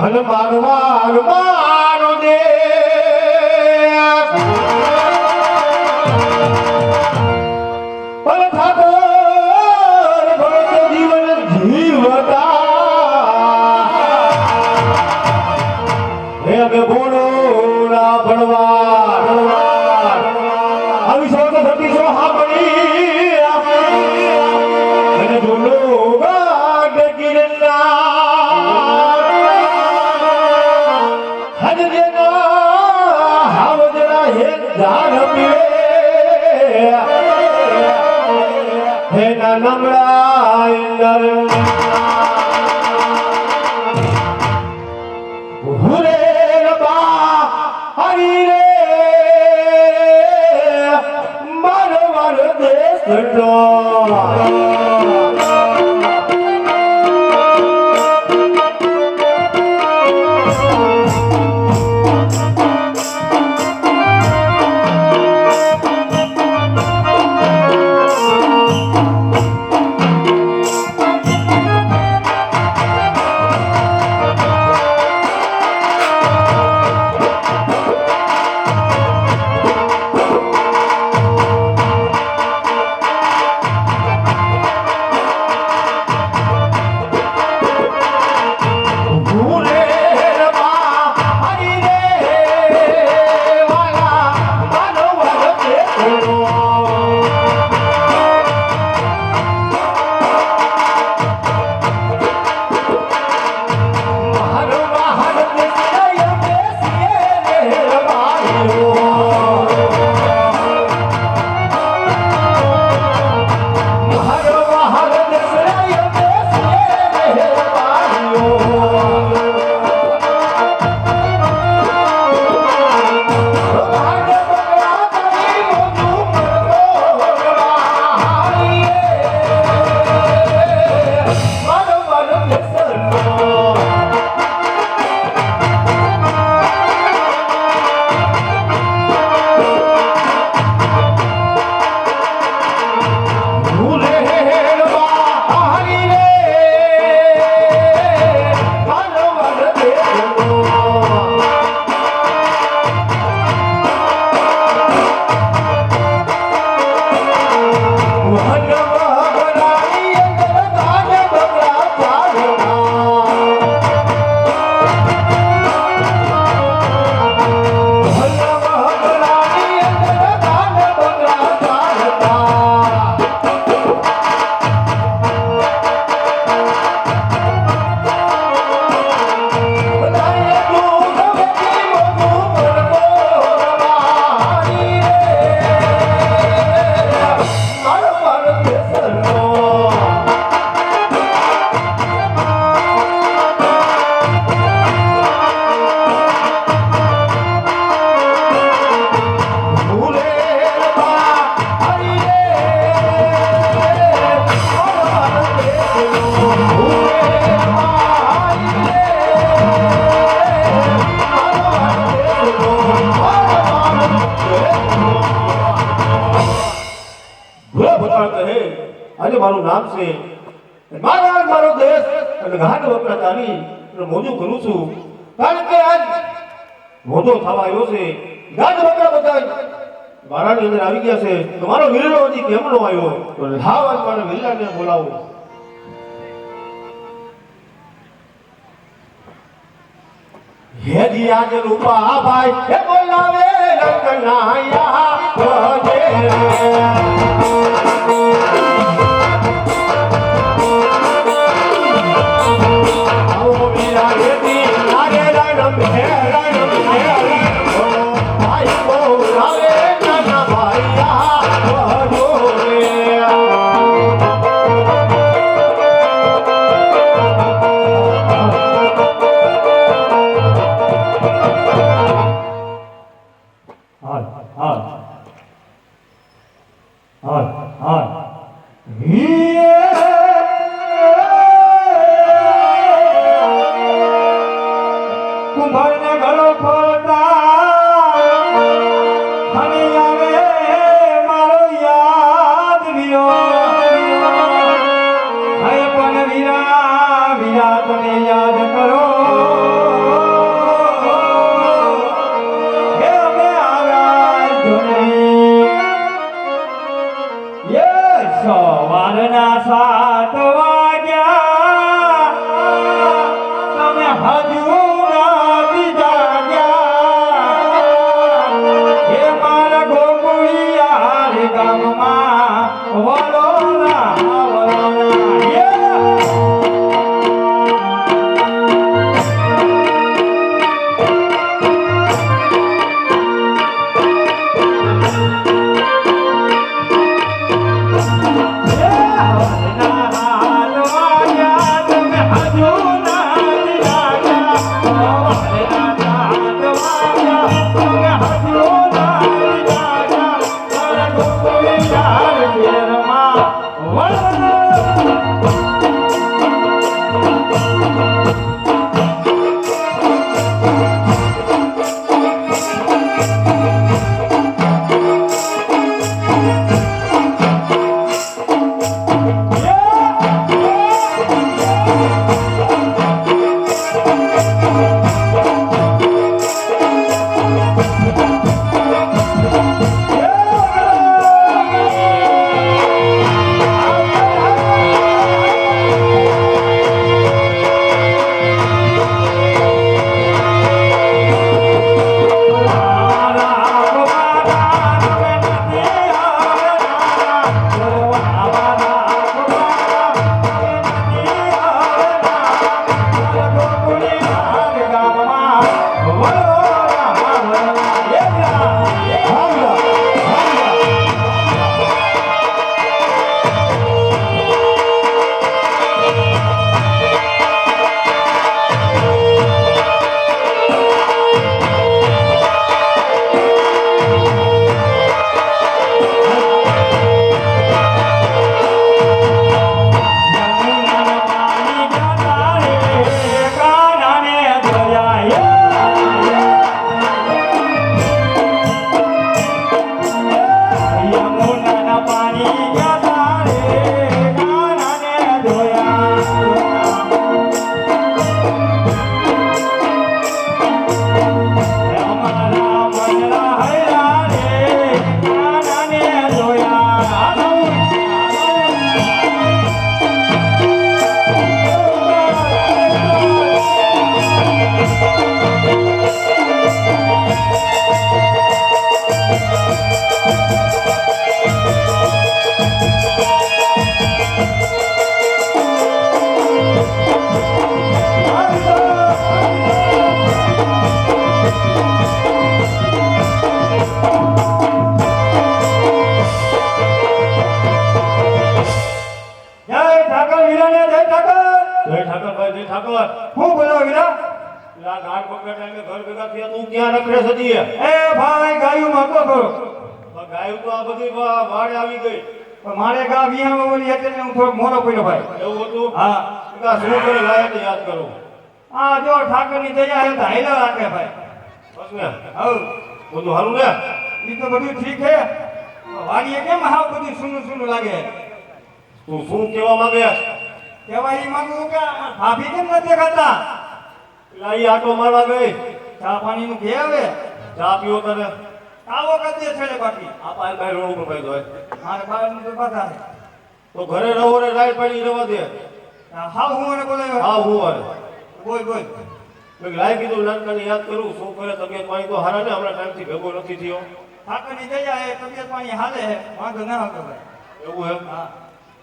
હનુમાન હનુમાન દે પર ઠાકોર ભરત જીવન જીવતા હે અમે બોલો ના ભણવા આવી સોચ થતી સો હાપડી અને જોલો ગાડ કિરણા નમળા ઇન્દર ભૂરે બા હરી રે મારો મારો દેશ આજે મારું નામ છે મારા મારો દેશ અને ઘાટ વપરા ચાલી મોજું કરું છું કારણ કે આજ મોજો થવા આવ્યો છે ઘાટ વપરા બધા મારાની અંદર આવી ગયા છે તો મારો વિરલો હજી કેમ નો આવ્યો તો લાવ આજ મારા વિરલાને બોલાવો હે જી આજે રૂપા ભાઈ હે બોલાવે રંગનાયા ભજે કુંભારને ઘણો ખોલતા અને આવે મારો યાદ વિયો હે પણ વીરા વીરા તમે યાદ કરો સવારના 7 વાગ્યા તમે હજુ નથી જાગ્યા હે મારા ગોકુળિયા રે ગામમાં વલોના હું બોલો વીરા લા ગાડ પકડે ટાઈમે ઘર ભેગા થયા તું ક્યાં રખડે સજી એ ભાઈ ગાયું માગો કરો ગાયું તો આ બધી વાડે આવી ગઈ પણ મારે ગા વિયા બોલી એટલે હું થોડો મોરો પડ્યો ભાઈ એવું હતું હા કા શું કરે લાયક યાદ કરો આ જો ઠાકરની દયા હે તો હાઈલા રાખે ભાઈ બસ ને હવ બધું હારું ને ઈ તો બધું ઠીક હે વાડીએ કેમ હાવ બધું સુનું સુનું લાગે તું શું કહેવા માંગે કેવાય ઈ માંગુ કે ભાભી કેમ નથી દેખાતા લાઈ આટો મારવા ગઈ ચા પાણીનું ઘે આવે ચા પીવો તને આવો કદે છે બાકી આ પાય ભાઈ રોડ ઉપર ભાઈ દોય મારે બારની તો પાછા તો ઘરે રહો રે રાઈ પડી રહેવા દે હાવ હું મને બોલાવ્યો હા હું વારે બોલ બોલ મેં લાઈ કીધું નાનકાને યાદ કરું શું કરે તબિયત પાણી તો હારા ને હમણાં ટાઈમથી ભેગો નથી થયો ઠાકરની દયા એ તબિયત પાણી હાલે હે વાંધો ના આવતો ભાઈ એવું એમ હા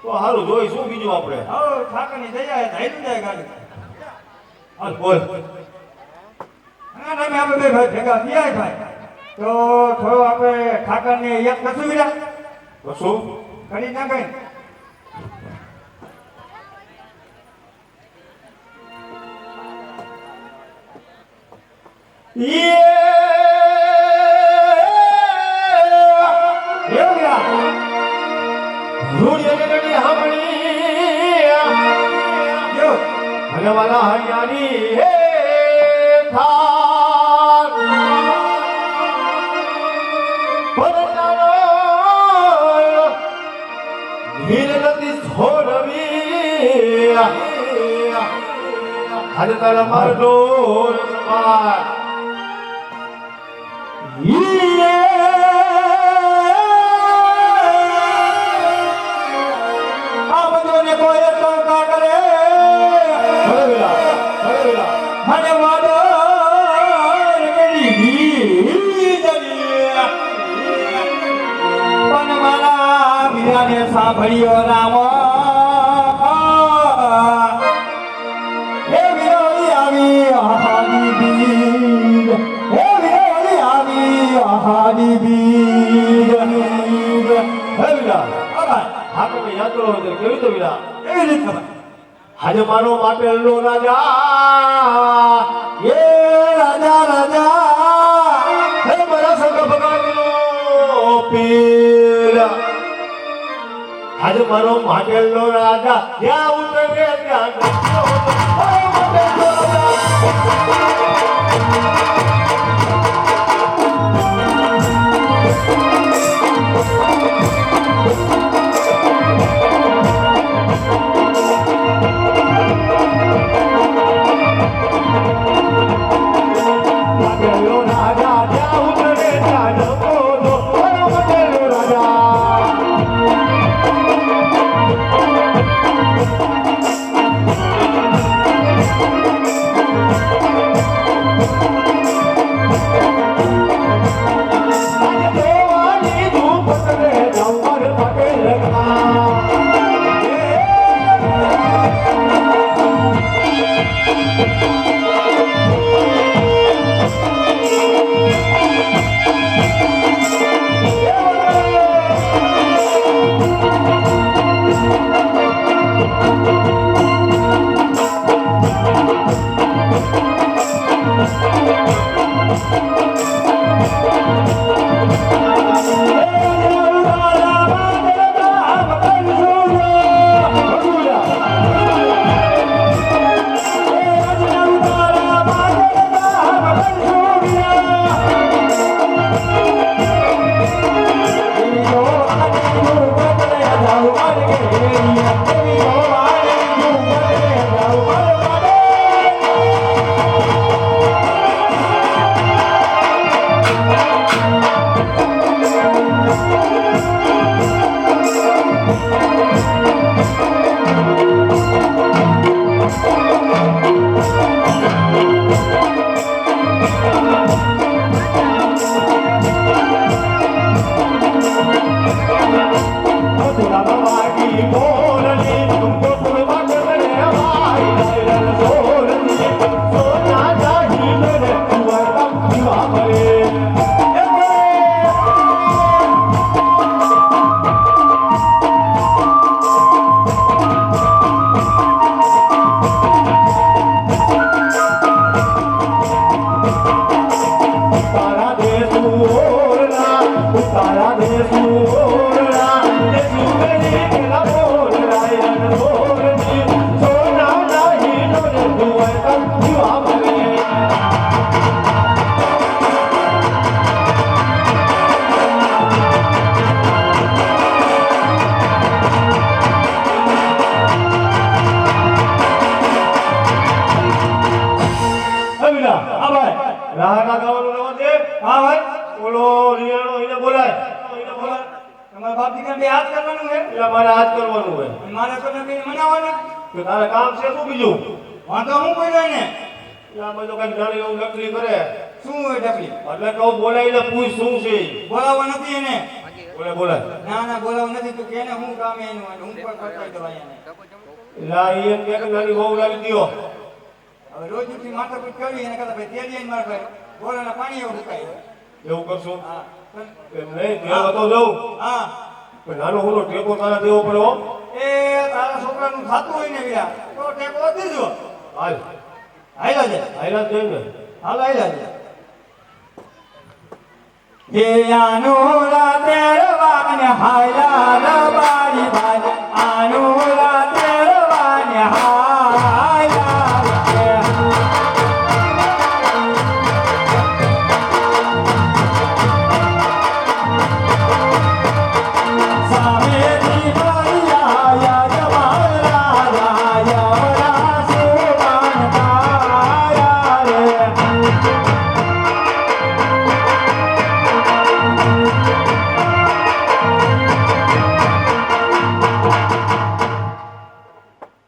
તો હારું જોઈ શું બીજું આપણે હવ ઠાકરની દયા હે ધાઈ જાય ગાડી હાલ બોલ ના ના આપણે બે ભાઈ ભેગા થયા ભાઈ તો થોડો આપણે ઠાકરને યાદ કરશું વીરા શું કરી ના કઈ વાલા હરિયાણી હે થાર પરનાનો ધીર નથી છોડવી હર તર મરડો સમાર સાંભળ્યો રામ હે વિરોધી આવી આહાની બીર હે વિરોધી આવી આહાની બીર હે વીરા બાબા હા તમે યાદ કરો તો કેવી રીતે વીરા એવી રીત ખબર આજે મારો માટેલો રાજા એ રાજા રાજા હે મારા સગા ભગાનો પીર આજે મારો માટેલો રાજા જ્યાં ઉતરે ત્યાં નાચતો હતો. મારો માટેલો માટેલો રાજા જ્યાં ઉતરે ત્યાં નાચતો હતો. મારો માટેલો રાજા જોવાની ધૂપ કરે જમર માટે લગા રાહના ગાવાનું રવા દે. હા ભાઈ ઓલો રિયાણો એને બોલાય. તમારા બાપ દીકરા બે હાથ કરવાનું છે એટલે મારે હાથ કરવાનું હોય. મારે તો નથી મનાવવાના તો તારે કામ છે શું બીજું? વાંધો હું કોઈ ને એટલે આ બધું કઈક નાની એવું નકલી કરે. શું હોય ઢકલી એટલે કહું બોલાવીને પૂછ શું છે ઈ. બોલાવવા નથી એને બોલાય. ના ના બોલાવવા નથી તો કે એને હું કામ એનું હોય હું કોઈ કરતા દવા એને એટલે આ ઈ એમ કે કે નાની વહુ લાવી દ્યો. હવે રોજ ઉઠી માથાકૂટ કરવી એને કરતા ભાઈ તેડી આવીને મારા ભાઈ ગોળાના પાણી એવું મુકાય એવું કરશું? હા એમ નહીં ત્યાં તો જવું. હા પણ નાનો મોટો ટેકો તારા દેવો પડે હો. એ તારા છોકરાનું ખાતું હોય ને વીરા તો ટેકો દીધો હાલ હાલ્યા છે હાલ્યા જ ને. હાલ હાલ્યા છે કે આનોલા તેરવાને હાયલા રબારી ભાઈ આનોલા તેરવાને હાયલા સામેથી માયા જમારા રાયા સુબાન તાયા રે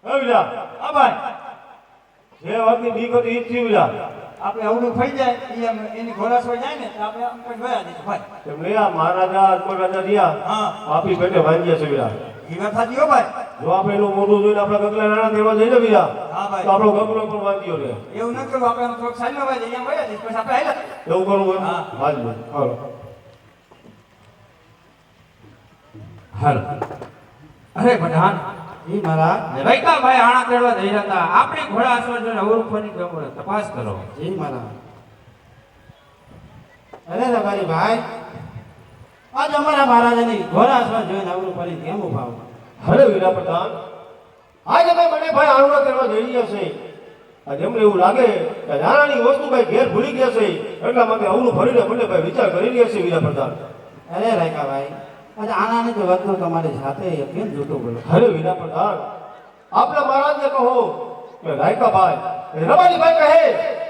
હે વિલા, હા ભાઈ જે વાતની બીક હતી ઈ જ થયું વિલા. આપણે અવળું થઈ જાય ઈ એમ એની ઘોડાસ હોય જાય ને તો આપણે આમ કઈ ગયા દઈશું ભાઈ એમ નહીં આ મહારાજા અકબર રાજા રહ્યા હા આપી પેટે વાંજ્યા છે વીરા ઈ વાત સાચી હો ભાઈ જો આપણે એનું મોઢું જોઈને આપણા ગગલા નાના દેવા જઈએ વીરા હા ભાઈ તો આપણો ગગલો પણ વાંચ્યો રહે એવું ન કરવું આપણે આમ થોડુંક સાઈડમાં ભાઈ અહીંયા ગયા દઈશું પછી આપણે હાલ્યા એવું કરવું એમ હા. હાલ હાલો હાલ અરે પ્રધાન ઈ મારા રૈકા ભાઈ આણા તેડવા જઈ રહ્યા હતા આપણી ઘોડા અસર જોઈને અવરૂપની ગમોડે તપાસ કરો જી મારા અરે રબારી ભાઈ આજ અમારા મહારાજાની ઘોડા અસવાર જોઈને આવડું પડી કેમ ઉભા અરે વીરા પ્રધાન આજે ભાઈ મને ભાઈ આરુડા કરવા જઈ રહ્યા છે આજે એમને એવું લાગે કે નાનાની વસ્તુ ભાઈ ઘેર ભૂલી ગયા છે એટલા માટે અવરું ભરીને મને ભાઈ વિચાર કરી રહ્યા છે વીરા પ્રધાન અરે રાયકા ભાઈ આજે આનાની તો વાત તો તમારી સાથે કેમ જૂઠું બોલો અરે વીરા પ્રધાન આપણા મહારાજને કહો કે રાયકા ભાઈ રબારી ભાઈ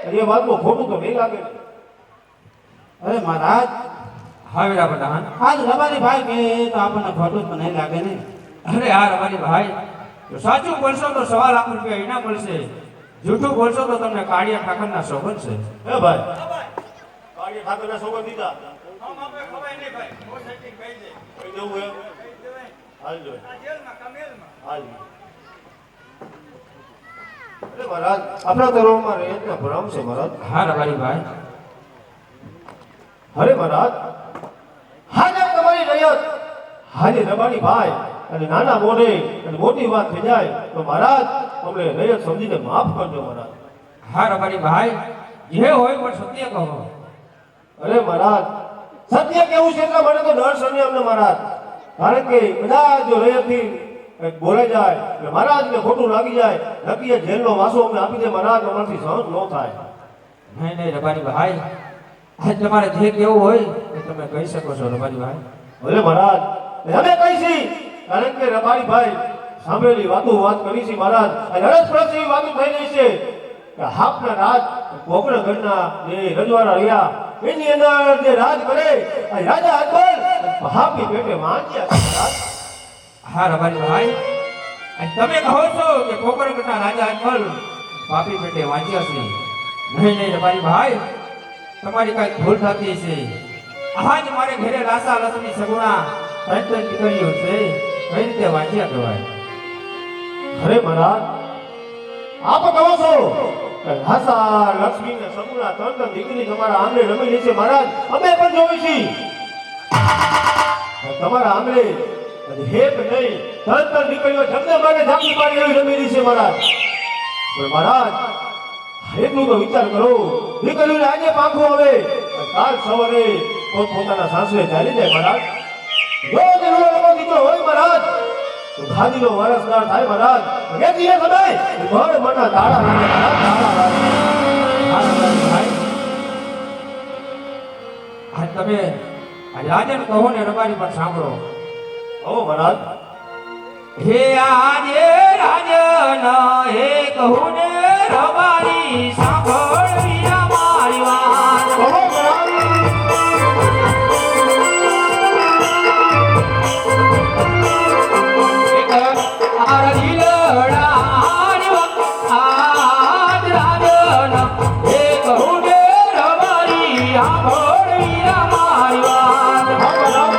કહે એ વાતમાં ખોટું તો નહીં લાગે અરે મહારાજ હા વીરા પ્રધાન આજ રબારી ભાઈ કે તો આપણને ખોટું જ નહીં લાગે ને અરે આ રબારી ભાઈ જો સાચું બોલશો તો 1.5 લાખ રૂપિયા ઇનામ મળશે જૂઠું બોલશો તો તમને કાળિયા ઠાકરના સોગન છે હે ભાઈ કાળી ઠાકરના સોગંદ દીધા આમ આપણે ખવાય નહીં ભાઈ બહુ સેટિંગ થઈ જાય કઈ દેવું એમ હાલજો આ જેલમાં કમેલમાં હાલજો અરે મહારાજ આપણા તરોમાં રેતના ભરામ છે મહારાજ હા રબારી ભાઈ અરે મહારાજ હાજર તમારી રયત હાજર રબારી ભાઈ અને નાના મોઢે અને મોટી વાત થઈ જાય તો મહારાજ અમને રયત સમજીને માફ કરજો મહારાજ હા રબારી ભાઈ જે હોય પણ સત્ય કહો અરે મહારાજ સત્ય કેવું છે એટલે મને તો ડર સને અમને મહારાજ કારણ કે બધા જો રયતથી બોલાઈ જાય એટલે મહારાજને ખોટું લાગી જાય નક્કી જેલનો વાસો અમને આપી દે મહારાજ અમારાથી સહન ન થાય નહીં નહીં રબારી ભાઈ આજ તમારે જે કેવું હોય એ તમે કહી શકો છો રબારી ભાઈ ભલે મહારાજ અમે કહીશી કારણ કે રબારી ભાઈ સાંભળેલી વાતો વાત કરી છે મહારાજ અને હરસપરસ એવી વાતો થઈ રહી છે કે હાપના રાજ કોકણગઢના જે રજવાડા રહ્યા એની અંદર જે રાજ કરે આ રાજા અકબર હાપી પેટે વાંચ્યા છે મહારાજ હા રબારી ભાઈ અને તમે કહો છો કે કોકરગઢના રાજા અકબર પાપી પેટે વાંચ્યા છે નહીં નહીં રબારી ભાઈ તમારી કઈ ભૂલ થતી છે આજ મારે ઘરે રાસા લક્ષ્મી સગુણા ત્રણ દીકરીઓ છે કઈ રીતે વાંચ્યા કહેવાય અરે મહારાજ આપ કહો છો કે હાસા લક્ષ્મી ને સગુણા ત્રણ દીકરી તમારા આંગણે રમી રહી છે મહારાજ અમે પણ જોઈ છીએ તમારા આંગણે હેત નહીં ત્રણ દીકરીઓ જમને માટે જાગી પાડી એવી રમી રહી છે મહારાજ પણ મહારાજ એટલું તો વિચાર કરો દીકરીઓને આજે પાંખું આવે કાલ સવારે પોતાના સાસરે ચાલી જાય મહારાજ જો દીકરો દીકરો હોય મહારાજ તો ગાદીનો વારસદાર થાય મહારાજ એથી એ સમય ઘર મના તાળા લાગે મહારાજ તાળા લાગે હા રબારી ભાઈ આજ તમે આ રાજન કહો ને રબારી પણ સાંભળો ઓ મહારાજ હે આજે રાજન હે કહું ને રબારી સાંભળ વીરા મારી વાત કહો મહારાજ આરતી લડાની આજ રાજન હે કહું ને રબારી સાંભળ વીરા મારી વાત હા મહારાજ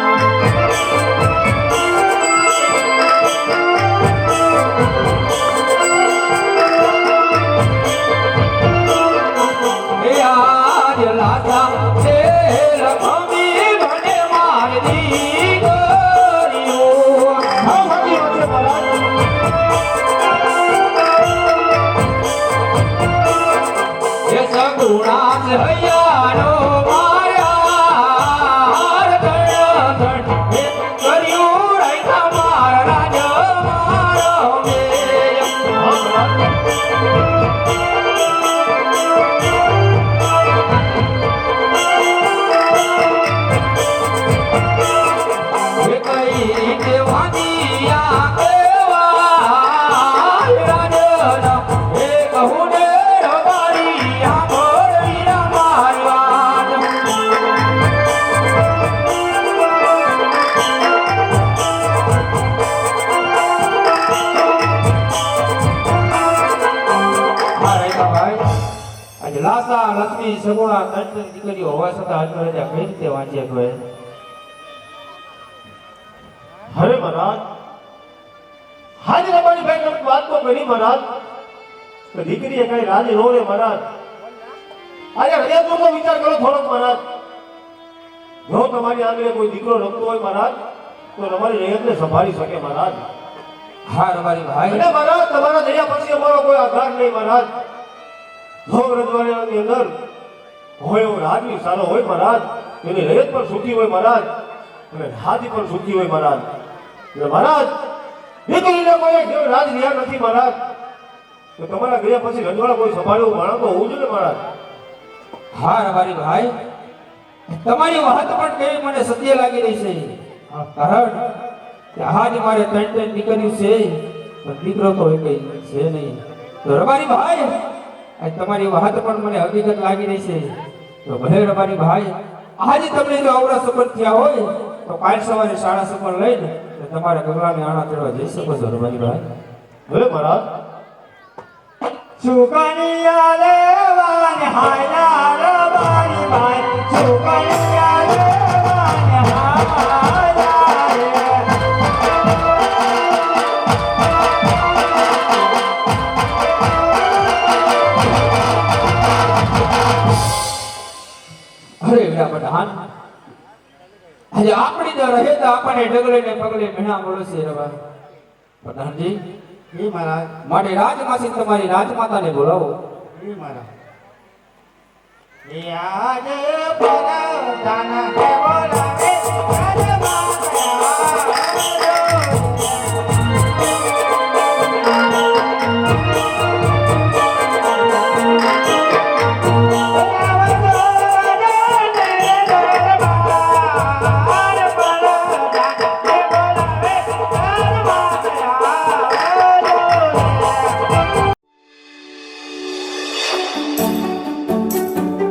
આશા લક્ષ્મી સગુણા ત્રણ દીકરીઓ હોવા છતાં આજનો રાજા કઈ રીતે વાંચે કોઈ અરે મહારાજ હાજી રબારી ભાઈ તમે વાત તો કરી મહારાજ કે દીકરીએ કઈ રાજી નો રે મહારાજ આજે હૃદયનો તો વિચાર કરો થોડોક મહારાજ જો તમારી આંગણે કોઈ દીકરો રમતો હોય મહારાજ તો તમારી રૈયતને સંભાળી શકે મહારાજ હા રબારી ભાઈ અને મહારાજ તમારા દયા પછી અમારો કોઈ આધાર નહીં મહારાજ જો રજવાડાની અંદર હોય એવો રાજવી સારો હોય મહારાજ એની રૈયત પણ સુખી હોય મહારાજ અને હાજી પણ સુખી હોય મહારાજ એટલે મહારાજ દીકરીને કોઈ જેવો રાજ રહ્યા નથી મહારાજ તો તમારા ગયા પછી રજવાડા કોઈ સંભાળ્યું માણસ તો હોવું જોઈએ મહારાજ હા રબારી ભાઈ તમારી વાત પણ કેવી મને સત્ય લાગી રહી છે કારણ કે આજ મારે ત્રણ દીકરીઓ છે પણ દીકરો તો એક છે નહીં તો રબારી ભાઈ આજ તમારી વાત પણ મને હકીકત લાગી રહી છે તો ભલે રબારી ભાઈ આજે તમને જો અવરા સફળ થયા હોય તો કાલ સવારે શાળા સફળ લઈને તમારે ગગલાને આણા ચડવા જઈ શકો છો રબારી ભાઈ ભલે મહારાજ સુકનિયા લેવાને હાયલા રબારી ભાઈ સુકનિયા લેવાને હાયલા રે અરે એડા પ્રધાન આજે આપણી જો રહે તો આપણને ડગલે ને પગલે મેણા મળશે રવા પ્રધાનજી એ મહારાજ માટે રાજમાસી તમારી રાજમાતાને બોલાવો એ મહારાજ એ આજે પર દાના